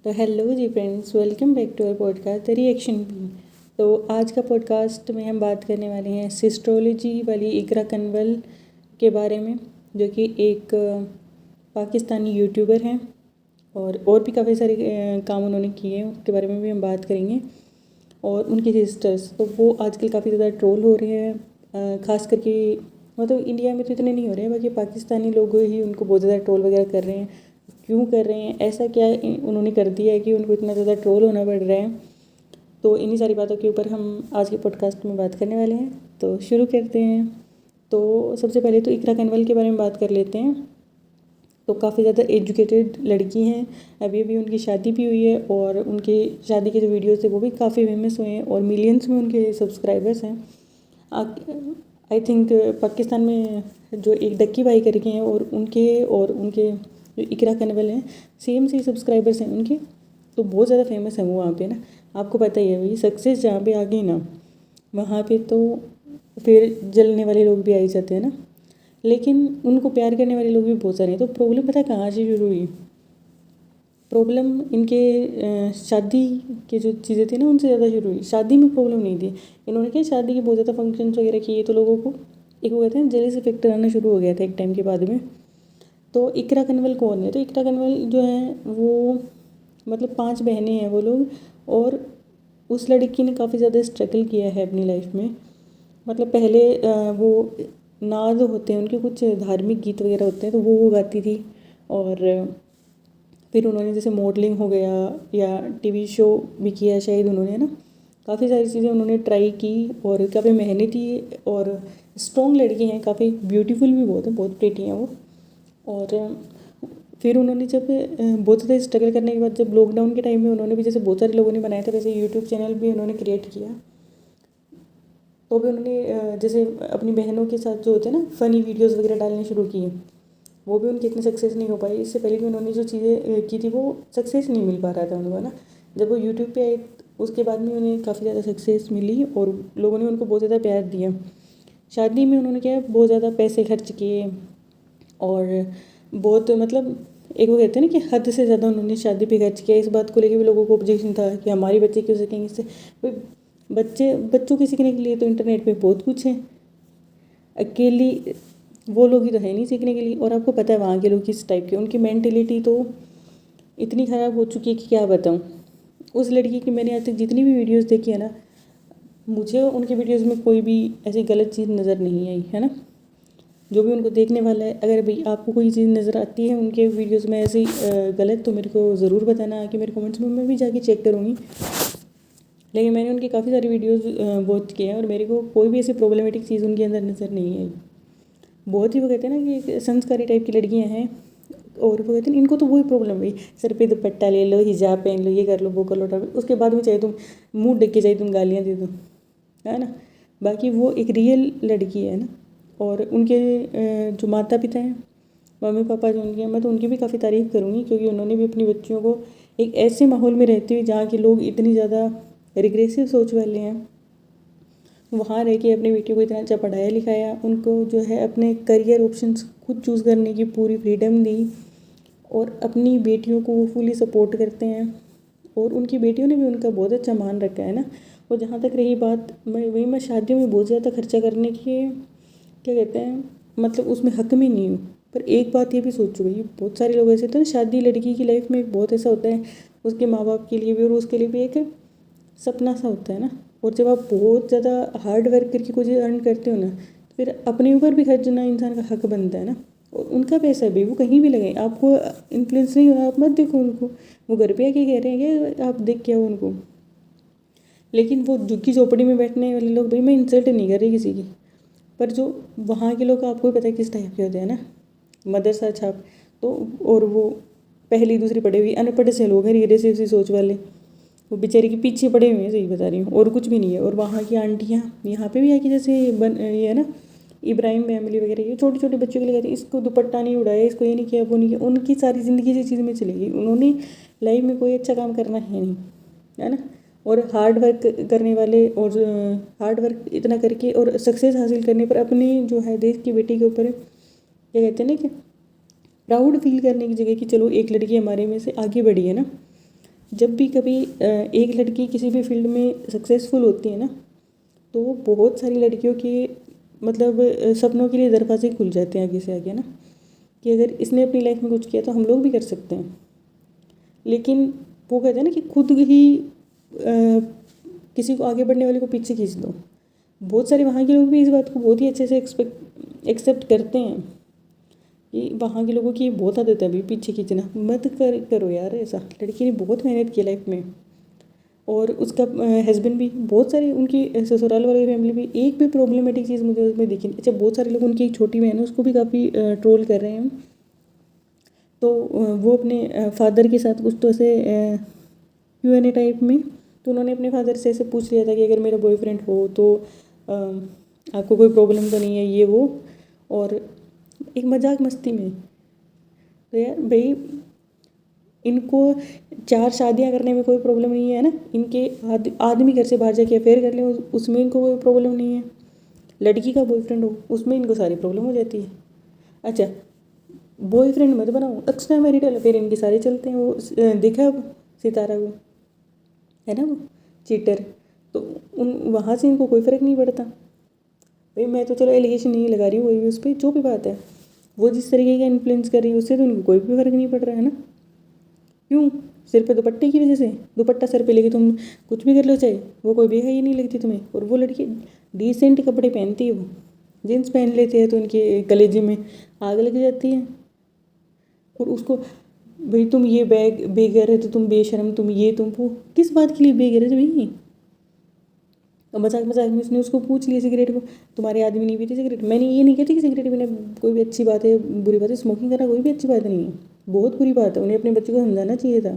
तो हेलो जी friends, welcome back to our podcast the reaction भी। तो आज का पॉडकास्ट में हम बात करने वाले हैं सिस्ट्रोलॉजी वाली इकरा कन्वल के बारे में, जो कि एक पाकिस्तानी यूट्यूबर हैं और भी काफ़ी सारे काम उन्होंने किए हैं, उसके बारे में भी हम बात करेंगे। और उनकी सिस्टर्स तो वो आजकल काफ़ी ज़्यादा ट्रोल हो रहे हैं, ख़ास करके मतलब इंडिया में तो इतने नहीं हो रहे हैं, बाकी पाकिस्तानी लोग ही उनको बहुत ज़्यादा ट्रोल वगैरह कर रहे हैं। क्यों कर रहे हैं, ऐसा क्या उन्होंने कर दिया है कि उनको इतना ज़्यादा ट्रोल होना पड़ रहा है। तो इन्हीं सारी बातों के ऊपर हम आज के पॉडकास्ट में बात करने वाले हैं। तो शुरू करते हैं। तो सबसे पहले तो इकरा कन्वल के बारे में बात कर लेते हैं। तो काफ़ी ज़्यादा एजुकेटेड लड़की हैं, अभी अभी उनकी शादी भी हुई है और उनके शादी के जो वीडियोस थे वो भी काफ़ी फेमस हुए हैं और मिलियंस में उनके सब्सक्राइबर्स हैं। आई थिंक पाकिस्तान में जो एक डक्की भाई करके हैं और उनके जो इकरा कन्वल हैं सेम से सब्सक्राइबर्स हैं उनके, तो बहुत ज़्यादा फेमस है वो वहाँ पे ना। आपको पता ही है भाई, सक्सेस जहाँ पे आ गई ना वहाँ पे तो फिर जलने वाले लोग भी आ ही जाते हैं ना। लेकिन उनको प्यार करने वाले लोग भी बहुत सारे हैं। तो प्रॉब्लम पता है कहाँ से शुरू हुई? प्रॉब्लम इनके शादी की जो चीज़ें थी ना उनसे ज़्यादा शुरू हुई। शादी में प्रॉब्लम नहीं थी, इन्होंने क्या शादी के बहुत ज़्यादा फंक्शंस वगैरह किए तो लोगों को एक वो कहते हैं जेलस इफेक्ट आना शुरू हो गया था एक टाइम के बाद में। तो इकरा कन्वल कौन है? तो इकरा कन्वल जो है वो मतलब 5 बहनें हैं वो लोग, और उस लड़की ने काफ़ी ज़्यादा स्ट्रगल किया है अपनी लाइफ में। मतलब पहले वो नाद होते हैं उनके, कुछ धार्मिक गीत वगैरह होते हैं तो वो गाती थी। और फिर उन्होंने जैसे मॉडलिंग हो गया या टीवी शो भी किया शायद उन्होंने, है ना। काफ़ी सारी चीज़ें उन्होंने ट्राई की और काफ़ी मेहनती और स्ट्रॉन्ग लड़की हैं, काफ़ी ब्यूटीफुल भी बहुत प्रेटी हैं वो। और फिर उन्होंने जब बहुत ज़्यादा स्ट्रगल करने के बाद जब लॉकडाउन के टाइम में उन्होंने भी, जैसे बहुत सारे लोगों ने बनाया था वैसे यूट्यूब चैनल भी उन्होंने क्रिएट किया। तो भी उन्होंने जैसे अपनी बहनों के साथ जो होते हैं ना फ़नी वीडियोस वगैरह डालने शुरू किए, वो भी उनकी इतनी सक्सेस नहीं हो पाई। इससे पहले भी उन्होंने जो चीज़ें की थी वो सक्सेस नहीं मिल पा रहा था उनको, है ना। जब वो यूट्यूब पे आए उसके बाद में उन्हें काफ़ी ज़्यादा सक्सेस मिली और लोगों ने उनको बहुत ज़्यादा प्यार दिया। शादी में उन्होंने क्या बहुत ज़्यादा पैसे खर्च किए और बहुत मतलब एक वो कहते हैं ना कि हद से ज़्यादा उन्होंने शादी पे खर्च किया। इस बात को लेकर भी लोगों को ऑब्जेक्शन था कि हमारे बच्चे क्यों सकेंगे इससे। भाई बच्चों के सीखने के लिए तो इंटरनेट पे बहुत कुछ है, अकेली वो लोग ही तो है नहीं सीखने के लिए। और आपको पता है वहाँ के लोग किस टाइप के, उनकी मेंटेलिटी तो इतनी ख़राब हो चुकी है कि क्या बताऊँ। उस लड़की की मैंने आज तक जितनी भी वीडियोस देखी है ना, मुझे उनके वीडियोस में कोई भी ऐसी गलत चीज़ नज़र नहीं आई, है ना। जो भी उनको देखने वाला है, अगर भाई आपको कोई चीज़ नज़र आती है उनके वीडियोस में ऐसी गलत, तो मेरे को ज़रूर बताना कि मेरे कमेंट्स में, मैं भी जाके चेक करूँगी। लेकिन मैंने उनकी काफ़ी सारी वीडियोस वॉच किए हैं और मेरे को कोई भी ऐसी प्रॉब्लमेटिक चीज़ उनके अंदर नज़र नहीं आई। बहुत ही वो कहते हैं ना कि एक संस्कारी टाइप की लड़कियाँ हैं। और वो कहते हैं इनको तो वही प्रॉब्लम हुई, सर पे दुपट्टा ले लो, हिजाब पहन लो, ये कर लो, वो कर लो, उसके बाद में चाहे तुम मुँह ढक के चाहे तुम गालियाँ दे दो, है ना। बाकी वो एक रियल लड़की है ना। और उनके जो माता पिता हैं, मम्मी पापा जो उनके हैं, मैं तो उनकी भी काफ़ी तारीफ़ करूँगी क्योंकि उन्होंने भी अपनी बच्चियों को एक ऐसे माहौल में रहते हुए जहाँ के लोग इतनी ज़्यादा रिग्रेसिव सोच वाले हैं, वहाँ रह के अपनी बेटियों को इतना अच्छा पढ़ाया लिखाया, उनको जो है अपने करियर ऑप्शंस खुद चूज़ करने की पूरी फ्रीडम दी और अपनी बेटियों को वो फुली सपोर्ट करते हैं। और उनकी बेटियों ने भी उनका बहुत अच्छा मान रखा है ना। और जहाँ तक रही बात, मैं शादियों में बहुत ज़्यादा खर्चा करने की क्या कहते हैं, मतलब उसमें हक में नहीं हूँ। पर एक बात ये भी सोचो भाई, बहुत सारे लोग ऐसे होते हैं ना, शादी लड़की की लाइफ में बहुत ऐसा होता है, उसके माँ बाप के लिए भी और उसके लिए भी एक सपना सा होता है ना। और जब आप बहुत ज़्यादा हार्ड वर्क करके कुछ अर्न करते हो ना, तो फिर अपने ऊपर भी खर्चना इंसान का हक बनता है ना। और उनका पैसा भी वो कहीं भी लगाए, आपको इन्फ्लुएंस नहीं होना, आप मत देखो उनको। वो घर पे आके कह रहे हैं कि आप देख के आओ उनको। लेकिन वो झुग्गी झोपड़ी में बैठने वाले लोग, भाई मैं इंसल्ट नहीं कर रही किसी की, पर जो वहाँ के लोग आपको पता है किस टाइप के होते हैं ना, मदरसा छाप। तो और वो पहली दूसरी पढ़े हुई अनपढ़ से लोग हैं, रिग्रेसिव सी सोच वाले, वो बेचारे के पीछे पड़े हुए हैं, सही बता रही हूँ, और कुछ भी नहीं है। और वहाँ की आंटियाँ यहाँ पे भी आके जैसे ये है ना इब्राहिम फैमिली वगैरह, ये छोटे छोटे बच्चों के लिए कहते हैं इसको दुपट्टा नहीं उड़ाया, इसको ये नहीं किया, वो नहीं किया। उनकी सारी ज़िंदगी इसी चीज़ में चलेगी, उन्होंने लाइफ में कोई अच्छा काम करना है नहीं, है ना। और हार्ड वर्क करने वाले, और हार्ड वर्क इतना करके और सक्सेस हासिल करने पर अपनी जो है देश की बेटी के ऊपर क्या कहते हैं ना कि प्राउड फील करने की जगह कि चलो एक लड़की हमारे में से आगे बढ़ी है ना। जब भी कभी एक लड़की किसी भी फील्ड में सक्सेसफुल होती है ना, तो बहुत सारी लड़कियों के मतलब सपनों के लिए दरवाजे खुल जाते हैं आगे से आगे ना, कि अगर इसने अपनी लाइफ में कुछ किया तो हम लोग भी कर सकते हैं। लेकिन वो कहते हैं ना कि खुद ही किसी को आगे बढ़ने वाले को पीछे खींच दो। बहुत सारे वहाँ के लोग भी इस बात को बहुत ही अच्छे से एक्सेप्ट करते हैं कि वहाँ के लोगों की बहुत आदत है अभी पीछे खींचना। मत करो यार ऐसा। लड़की ने बहुत मेहनत की लाइफ में, और उसका हस्बैंड भी, बहुत सारे उनकी ससुराल वाली फैमिली भी, एक भी प्रॉब्लमेटिक चीज़ मुझे उसमें दिखी नहीं। अच्छा, बहुत सारे लोग, उनकी एक छोटी बहन है उसको भी काफ़ी ट्रोल कर रहे हैं। तो वो अपने फादर के साथ कुछ तो ऐसे Q&A टाइप में, तो उन्होंने अपने फादर से ऐसे पूछ लिया था कि अगर मेरा बॉयफ्रेंड हो तो आपको कोई प्रॉब्लम तो नहीं है, ये वो, और एक मजाक मस्ती में। तो यार भाई, इनको 4 शादियां करने में कोई प्रॉब्लम नहीं है ना, इनके आदमी घर से बाहर जाके अफेयर कर ले उसमें इनको कोई प्रॉब्लम नहीं है। लड़की का बॉयफ्रेंड हो उसमें इनको सारी प्रॉब्लम हो जाती है। अच्छा, बॉयफ्रेंड मत बनाओ, एक्स्ट्रा मैरिटल अफेयर इनके सारे चलते हैं। वो देखा अब सितारा को, है ना, वो चीटर। तो उन वहाँ से इनको कोई फ़र्क नहीं पड़ता। भाई मैं तो चलो एलिगेशन नहीं लगा रही हूँ, वही उस पर जो भी बात है, वो जिस तरीके का इन्फ्लुएंस कर रही है उससे तो इनको कोई भी फ़र्क नहीं पड़ रहा है ना। क्यों? सिर पे दुपट्टे की वजह से? दुपट्टा सर पे लेके तुम कुछ भी कर लो चाहे, वो कोई बेहयाई नहीं लगती तुम्हें? और वो लड़की डिसेंट कपड़े पहनती है, वो जीन्स पहन लेते हैं तो उनके कलेजे में आग लग जाती है। और उसको, भाई तुम ये बेघर है तो तुम बेशरम, तुम ये तुम वो, किस बात के लिए बेघर है भाई? और मजाक मजाक में उसने उसको पूछ लिया सिगरेट को, तुम्हारे आदमी नहीं पीते सिगरेट? मैंने ये नहीं कहती कि सिगरेट पीना कोई भी अच्छी बात है बुरी बात है, स्मोकिंग करना कोई भी अच्छी बात नहीं है, बहुत बुरी बात है, उन्हें अपने बच्चे को समझाना चाहिए था।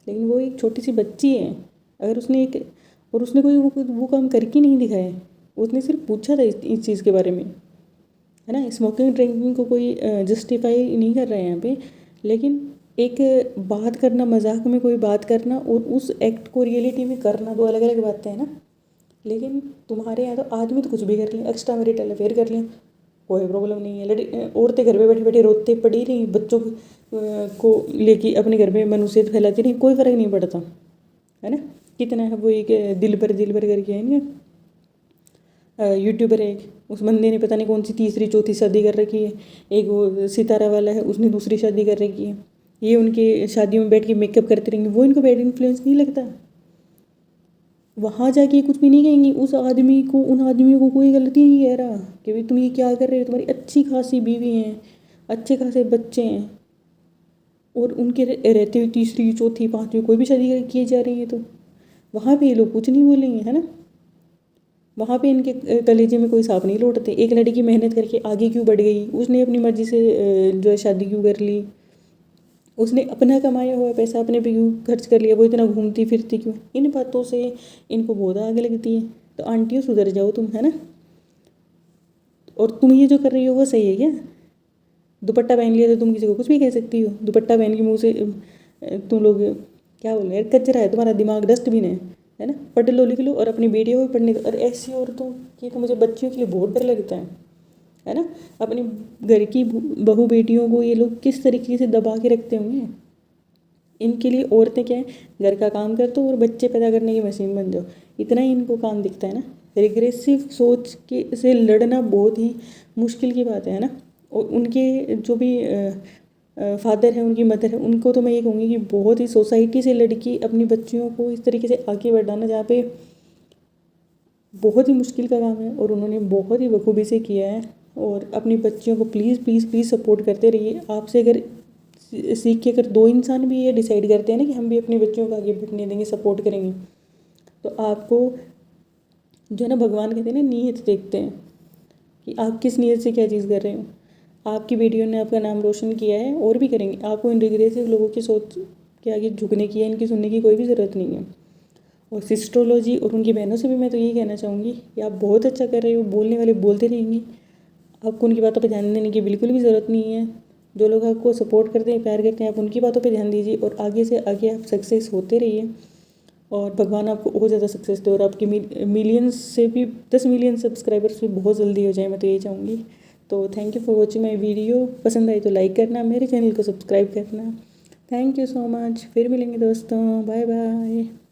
लेकिन वो एक छोटी सी बच्ची है, अगर उसने एक, और उसने कोई वो काम करके नहीं दिखाया, उसने सिर्फ पूछा था इस चीज़ के बारे में, है ना। स्मोकिंग ड्रिंकिंग को कोई जस्टिफाई नहीं कर रहे हैं यहाँ पे, लेकिन एक बात करना, मजाक में कोई बात करना और उस एक्ट को रियलिटी में करना, दो अलग अलग बातें हैं ना। लेकिन तुम्हारे यहाँ तो आदमी तो कुछ भी कर लें, एक्स्ट्रा मैरिटल अफेयर कर लें, कोई प्रॉब्लम नहीं है। औरतें घर में बैठे बैठे रोते पड़ी रही, बच्चों को लेके अपने घर में मनुष्यत फैलाती रही, कोई फ़र्क नहीं पड़ता, है ना। कितना है वो, एक दिल पर करके है ना, यूट्यूबर है एक, उस बंदे ने पता नहीं कौन सी तीसरी चौथी शादी कर रखी है। एक वो सितारा वाला है, उसने दूसरी शादी कर रखी है। ये उनके शादियों में बैठ के मेकअप करते रहेंगे, वो इनको बैड इन्फ्लुएंस नहीं लगता? वहाँ जाके कुछ भी नहीं कहेंगी उस आदमी को, उन आदमियों को कोई गलती नहीं कह रहा कि भाई तुम ये क्या कर रहे हो, तुम्हारी अच्छी खासी बीवी हैं, अच्छे खासे बच्चे हैं, और उनके रहते हुए तीसरी चौथी पाँचवीं कोई भी शादी किए जा रही है, तो वहाँ पे ये लोग कुछ नहीं बोलेंगे, है ना। वहाँ पे इनके कलेजे में कोई सांप नहीं लौटते। एक लड़की मेहनत करके आगे क्यों बढ़ गई, उसने अपनी मर्जी से जो है शादी क्यों कर ली, उसने अपना कमाया हुआ पैसा अपने पे क्यों खर्च कर लिया, वो इतना घूमती फिरती क्यों? इन बातों से इनको बहुत आग लगती है। तो आंटियों सुधर जाओ तुम, है ना। और तुम ये जो कर रही हो वो सही है क्या? दुपट्टा पहन लिया तो तुम किसी को कुछ भी कह सकती हो? दुपट्टा पहन के मुँह से तुम लोग क्या बोल रहे हैं, कचरा है तुम्हारा दिमाग, डस्टबिन है ना। पढ़ लो लिख लो और अपनी बेटियों को पढ़ने दो। और ऐसी औरतों की तो मुझे बच्चियों के लिए बहुत डर लगता है ना। अपनी घर की बहू बेटियों को ये लोग किस तरीके से दबा के रखते होंगे। इनके लिए औरतें क्या है, घर का काम कर दो और बच्चे पैदा करने की मशीन बन जाओ, इतना ही इनको काम दिखता है ना। रिग्रेसिव सोच के से लड़ना बहुत ही मुश्किल की बात है ना। और उनके जो भी फादर है, उनकी मदर है, उनको तो मैं ये कहूँगी कि बहुत ही सोसाइटी से लड़की अपनी बच्चियों को इस तरीके से आगे बढ़ाना, जहाँ पे बहुत ही मुश्किल का काम है, और उन्होंने बहुत ही बखूबी से किया है। और अपनी बच्चियों को प्लीज़ प्लीज़ प्लीज़ सपोर्ट करते रहिए। आपसे अगर सीख के अगर दो इंसान भी ये डिसाइड करते हैं ना कि हम भी अपनी बच्चियों को आगे बढ़ने देंगे, सपोर्ट करेंगे, तो आपको जो है ना, भगवान कहते हैं ना, नीयत देखते हैं कि आप किस नीयत से क्या चीज़ कर रहे हो। आपकी बेटियों ने आपका नाम रोशन किया है और भी करेंगे। आपको इन रिग्रेसिव लोगों की सोच के आगे झुकने की या इनकी सुनने की कोई भी ज़रूरत नहीं है। और सिस्ट्रोलॉजी और उनकी बहनों से भी मैं तो यही कहना चाहूँगी कि आप बहुत अच्छा कर रहे हो, बोलने वाले बोलते रहेंगे, आपको उनकी बातों पर ध्यान देने की बिल्कुल भी ज़रूरत नहीं है। जो लोग आपको सपोर्ट करते हैं, प्यार करते हैं, आप उनकी बातों पे ध्यान दीजिए और आगे से आगे आप सक्सेस होते रहिए। और भगवान आपको और ज़्यादा सक्सेस दे और आपकी मिलियंस से भी 10 मिलियन सब्सक्राइबर्स भी बहुत जल्दी हो जाए, मैं तो यही चाहूँगी। तो thank you for watching my video. पसंद आई तो लाइक करना, मेरे चैनल को सब्सक्राइब करना। Thank you so much. फिर मिलेंगे दोस्तों, बाय बाय।